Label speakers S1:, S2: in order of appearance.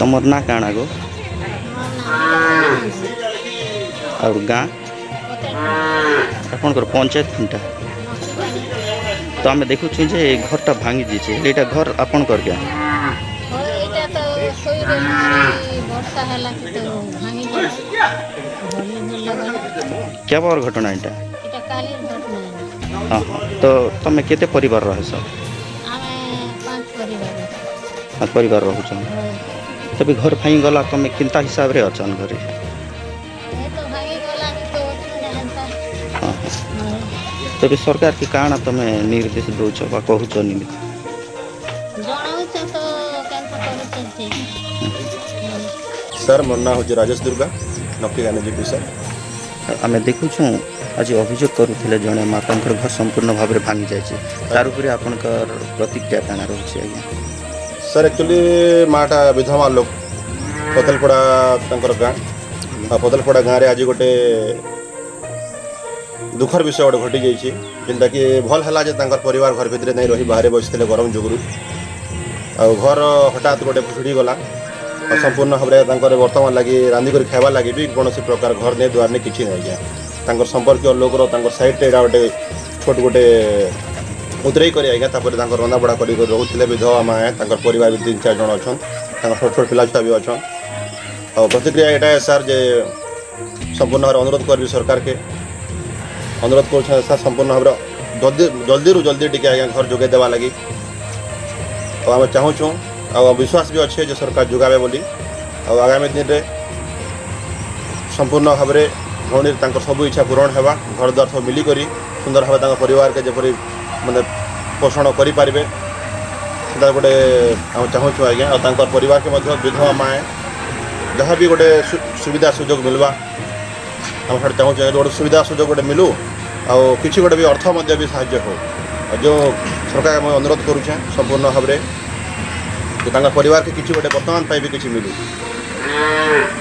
S1: तुमर ना काଣା गो और गाँ आपणकर पंचायत खुंटा तो आम देखु जे घरटा भांगी जाइए यहाँ घर आपणकर क्या क्या बार घटना यहाँ हाँ हाँ तो तुम केते परिवार रह परिवार रोच तभी घर भाई गला तुम किंता हिसाब रे अचन घरे हाँ तभी सरकार की काना तुम निर्देश दौच बा कहूच
S2: सर मोर ना हूँ राजेश दुर्गा नक्की गाने सर
S1: आम देखुँ आज अभियोग करुले जड़े माता घर संपूर्ण भाव में भांगी जाए तार उपरे आपणकर प्रतिक्रिया काना रोचे आज्ञा
S2: सर एक्चुअली माटा विधवा लोक पतलपड़ा गाँ पतलपड़ा गाँव में आज गोटे दुखर विषय गोटे घटी जाइए जेनटा कि भल है परिवार घर भितर नहीं रही बाहर बसते गरम जुगुरु आ घर हठात गोटे भुड़ी गला संपूर्ण भाव में बर्तमान लगी रांधिक खावा लगी भी कौन प्रकार घर नहीं द्वार नहीं किसी नहीं आज्ञा संपर्क लोकर सैड्रे गोटे छोट गोटे उतरे कर आज्ञा रंधा बड़ा कर रोते विधवा माए परिवार भी 3-4 जन अच्छा छोट छोट पिला छुआ भी अच्छा और प्रतिक्रिया यहाँ सार जे संपूर्ण भाव अनुरोध करी सरकार के अनुरोध कर संपूर्ण भाव जल्दी रू जल्दी टी आज्ञा घर जोगे देवा लगी और आम चाहूँ आ विश्वास भी अच्छे जो सरकार जोगावे बोली और आगामी दिन में संपूर्ण भाव में भौणी सब इच्छा पूरण होगा घर द्वार सब मिलिक सुंदर भाव परिवार के जपरी माने पोषण करें गोटे आम चाहूँ आज्ञा और परिवार के मध्य विधवा माए जहाँ भी गोटे सुविधा सुजोग मिलवा आम सब चाहूँ गोटे सुविधा सुजोग गोटे मिलू आ कि गोटे भी अर्थ भी साहाय्य हो जो सरकार मैं अनुरोध करुचे संपूर्ण भाव में परिवार के किसी गोटे वर्तमान भी किसी मिलू।